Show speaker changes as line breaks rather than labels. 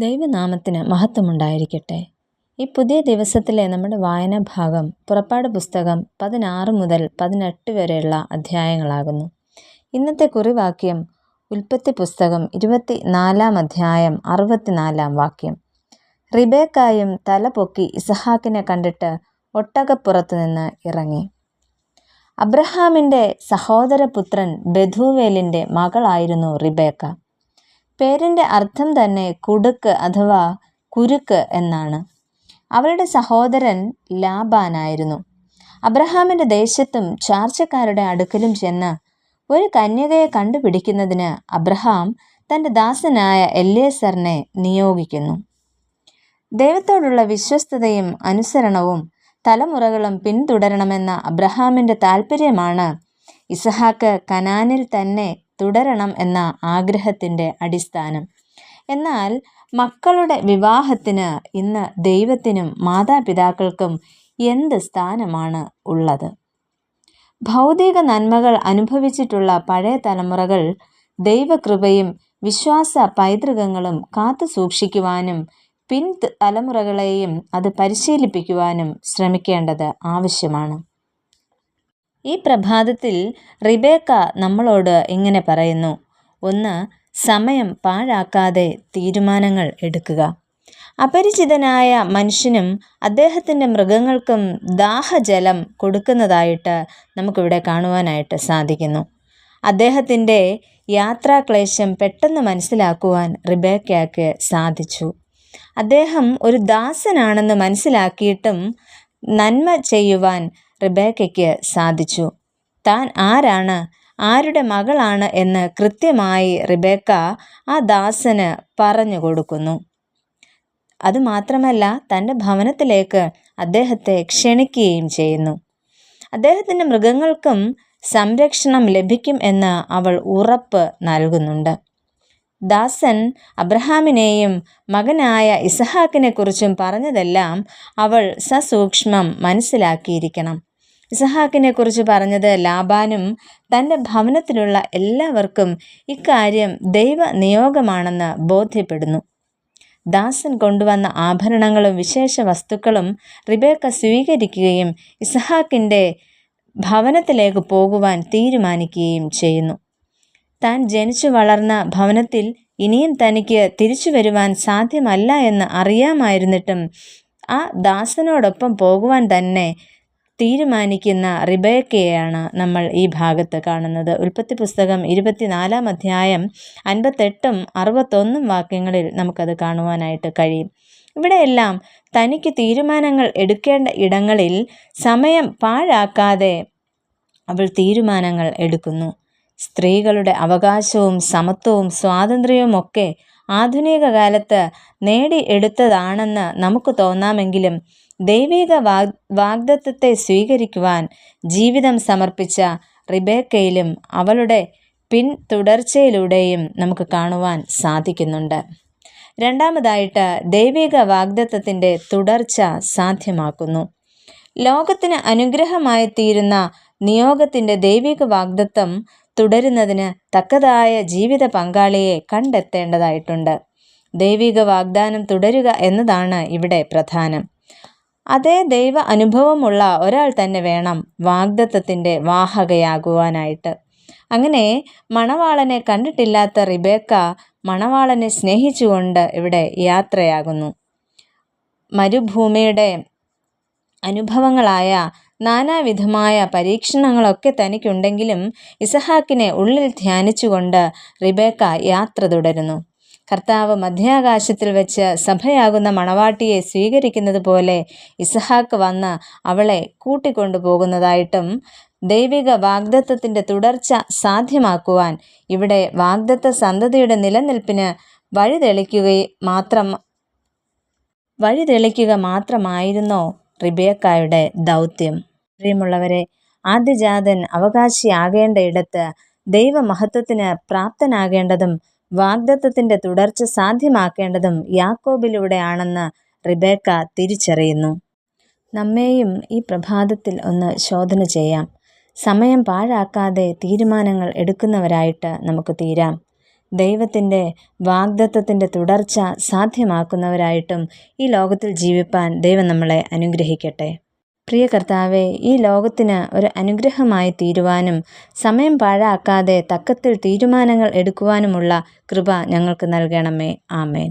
ദൈവനാമത്തിന് മഹത്വമുണ്ടായിരിക്കട്ടെ. ഈ പുതിയ ദിവസത്തിലെ നമ്മുടെ വായനാ ഭാഗം പുറപ്പാട് പുസ്തകം 16 മുതൽ 18 വരെയുള്ള അധ്യായങ്ങളാകുന്നു. ഇന്നത്തെ കുറിവാക്യം ഉൽപ്പത്തി പുസ്തകം 24 അധ്യായം 64 വാക്യം. റിബേക്കായും തല പൊക്കി ഇസഹാക്കിനെ കണ്ടിട്ട് ഒട്ടകപ്പുറത്തു നിന്ന് ഇറങ്ങി. അബ്രഹാമിൻ്റെ സഹോദരപുത്രൻ ബെഥൂവേലിൻ്റെ മകളായിരുന്നു റിബേക്ക. പേരിൻ്റെ അർത്ഥം തന്നെ കുടുക്ക് അഥവാ കുരുക്ക് എന്നാണ്. അവളുടെ സഹോദരൻ ലാബാനായിരുന്നു. അബ്രഹാമിൻ്റെ ദേശത്തും ചാർച്ചക്കാരുടെ അടുക്കലും ചെന്ന് ഒരു കന്യകയെ കണ്ടുപിടിക്കുന്നതിന് അബ്രഹാം തൻ്റെ ദാസനായ എല്യേസറിനെ നിയോഗിക്കുന്നു. ദൈവത്തോടുള്ള വിശ്വസ്തതയും അനുസരണവും തലമുറകളും പിന്തുടരണമെന്ന അബ്രഹാമിൻ്റെ താൽപ്പര്യമാണ് ഇസഹാക്ക് കനാനിൽ തന്നെ തുടരണം എന്ന ആഗ്രഹത്തിൻ്റെ അടിസ്ഥാനം. എന്നാൽ മക്കളുടെ വിവാഹത്തിന് ഇന്ന് ദൈവത്തിനും മാതാപിതാക്കൾക്കും എന്ത് സ്ഥാനമാണ് ഉള്ളത്? ഭൗതിക നന്മകൾ അനുഭവിച്ചിട്ടുള്ള പഴയ തലമുറകൾ ദൈവകൃപയും വിശ്വാസ പൈതൃകങ്ങളും കാത്തു സൂക്ഷിക്കുവാനും പിൻ തലമുറകളെയും അത് പരിശീലിപ്പിക്കുവാനും ശ്രമിക്കേണ്ടത് ആവശ്യമാണ്. ഈ പ്രഭാതത്തിൽ റിബേക്ക നമ്മളോട് ഇങ്ങനെ പറയുന്നു: 1. സമയം പാഴാക്കാതെ തീരുമാനങ്ങൾ എടുക്കുക. അപരിചിതനായ മനുഷ്യനും അദ്ദേഹത്തിൻ്റെ മൃഗങ്ങൾക്കും ദാഹജലം കൊടുക്കുന്നതായിട്ട് നമുക്കിവിടെ കാണുവാനായിട്ട് സാധിക്കുന്നു. അദ്ദേഹത്തിൻ്റെ യാത്രാക്ലേശം പെട്ടെന്ന് മനസ്സിലാക്കുവാൻ റിബേക്കയ്ക്ക് സാധിച്ചു. അദ്ദേഹം ഒരു ദാസനാണെന്ന് മനസ്സിലാക്കിയിട്ടും നന്മ ചെയ്യുവാൻ റിബേക്കയ്ക്ക് സാധിച്ചു. താൻ ആരാണ്, ആരുടെ മകളാണ് എന്ന് കൃത്യമായി റിബേക്ക ആ ദാസന് പറഞ്ഞു കൊടുക്കുന്നു. അതുമാത്രമല്ല, തൻ്റെ ഭവനത്തിലേക്ക് അദ്ദേഹത്തെ ക്ഷണിക്കുകയും ചെയ്യുന്നു. അദ്ദേഹത്തിൻ്റെ മൃഗങ്ങൾക്കും സംരക്ഷണം ലഭിക്കും എന്ന് അവൾ ഉറപ്പ് നൽകുന്നുണ്ട്. ദാസൻ അബ്രഹാമിനെയും മകനായ ഇസഹാക്കിനെ കുറിച്ചും പറഞ്ഞതെല്ലാം അവൾ സസൂക്ഷ്മം മനസ്സിലാക്കിയിരിക്കണം. ഇസഹാക്കിനെ കുറിച്ച് പറഞ്ഞത് ലാബാനും തൻ്റെ ഭവനത്തിലുള്ള എല്ലാവർക്കും ഇക്കാര്യം ദൈവ നിയോഗമാണെന്ന് ബോധ്യപ്പെടുന്നു. ദാസൻ കൊണ്ടുവന്ന ആഭരണങ്ങളും വിശേഷ വസ്തുക്കളും റിബേക്ക സ്വീകരിക്കുകയും ഇസഹാക്കിൻ്റെ ഭവനത്തിലേക്ക് പോകുവാൻ തീരുമാനിക്കുകയും ചെയ്യുന്നു. താൻ ജനിച്ചു വളർന്ന ഭവനത്തിൽ ഇനിയും തനിക്ക് തിരിച്ചു വരുവാൻ സാധ്യമല്ല എന്ന് അറിയാമായിരുന്നിട്ടും ആ ദാസനോടൊപ്പം പോകുവാൻ തന്നെ തീരുമാനിക്കുന്ന റിബേക്കയെയാണ് നമ്മൾ ഈ ഭാഗത്ത് കാണുന്നത്. ഉൽപ്പത്തി പുസ്തകം 24 അധ്യായം 58 61 വാക്യങ്ങളിൽ നമുക്കത് കാണുവാനായിട്ട് കഴിയും. ഇവിടെയെല്ലാം തനിക്ക് തീരുമാനങ്ങൾ എടുക്കേണ്ട ഇടങ്ങളിൽ സമയം പാഴാക്കാതെ അവൾ തീരുമാനങ്ങൾ എടുക്കുന്നു. സ്ത്രീകളുടെ അവകാശവും സമത്വവും സ്വാതന്ത്ര്യവും ഒക്കെ ആധുനിക കാലത്ത് നേടിയെടുത്തതാണെന്ന് നമുക്ക് തോന്നാമെങ്കിലും ദൈവിക വാഗ്ദത്തത്തെ സ്വീകരിക്കുവാൻ ജീവിതം സമർപ്പിച്ച റിബേക്കയിലും അവളുടെ പിന്തുടർച്ചയിലൂടെയും നമുക്ക് കാണുവാൻ സാധിക്കുന്നുണ്ട്. രണ്ടാമതായിട്ട്, ദൈവിക വാഗ്ദത്തത്തിൻ്റെ തുടർച്ച സാധ്യമാക്കുന്നു. ലോകത്തിന് അനുഗ്രഹമായി തീരുന്ന നിയോഗത്തിൻ്റെ ദൈവിക വാഗ്ദത്തം തുടരുന്നതിന് തക്കതായ ജീവിത പങ്കാളിയെ കണ്ടെത്തേണ്ടതായിട്ടുണ്ട്. ദൈവിക വാഗ്ദാനം തുടരുക എന്നതാണ് ഇവിടെ പ്രധാനം. അതേ ദൈവ അനുഭവമുള്ള ഒരാൾ തന്നെ വേണം വാഗ്ദത്തത്തിൻ്റെ വാഹകയാകുവാനായിട്ട്. അങ്ങനെ മണവാളനെ കണ്ടിട്ടില്ലാത്ത റിബേക്ക മണവാളനെ സ്നേഹിച്ചുകൊണ്ട് ഇവിടെ യാത്രയാകുന്നു. മരുഭൂമിയുടെ അനുഭവങ്ങളായ നാനാവിധമായ പരീക്ഷണങ്ങളൊക്കെ തനിക്കുണ്ടെങ്കിലും ഇസഹാക്കിനെ ഉള്ളിൽ ധ്യാനിച്ചുകൊണ്ട് റിബേക്ക യാത്ര തുടരുന്നു. കർത്താവ് മധ്യാകാശത്തിൽ വെച്ച് സഭയാകുന്ന മണവാട്ടിയെ സ്വീകരിക്കുന്നത് പോലെ ഇസഹാക്ക് വന്ന് അവളെ കൂട്ടിക്കൊണ്ടു പോകുന്നതായിട്ടും ദൈവിക വാഗ്ദത്തത്തിൻ്റെ തുടർച്ച സാധ്യമാക്കുവാൻ ഇവിടെ വാഗ്ദത്ത സന്തതിയുടെ നിലനിൽപ്പിന് വഴിതെളിക്കുക മാത്രമായിരുന്നോ റിബേക്കായുടെ ദൗത്യം? പ്രിയമുള്ളവരെ, ആദ്യജാതൻ അവകാശിയാകേണ്ട ഇടത്ത് ദൈവമഹത്വത്തിന് പ്രാപ്തനാകേണ്ടതും വാഗ്ദത്തത്തിൻ്റെ തുടർച്ച സാധ്യമാക്കേണ്ടതും യാക്കോബിലൂടെയാണെന്ന് റിബേക്ക തിരിച്ചറിയുന്നു. നമ്മെയും ഈ പ്രഭാതത്തിൽ ഒന്ന് ശോധന ചെയ്യാം. സമയം പാഴാക്കാതെ തീരുമാനങ്ങൾ എടുക്കുന്നവരായിട്ട് നമുക്ക് തീരാം. ദൈവത്തിൻ്റെ വാഗ്ദത്തത്തിൻ്റെ തുടർച്ച സാധ്യമാക്കുന്നവരായിട്ടും ഈ ലോകത്തിൽ ജീവിപ്പാൻ ദൈവം നമ്മളെ അനുഗ്രഹിക്കട്ടെ. പ്രിയ കർത്താവെ, ഈ ലോകത്തിന് ഒരു അനുഗ്രഹമായി തീരുവാനും സമയം പാഴാക്കാതെ തക്കത്തിൽ തീരുമാനങ്ങൾ എടുക്കുവാനുമുള്ള കൃപ ഞങ്ങൾക്ക് നൽകണമേ. ആമേൻ.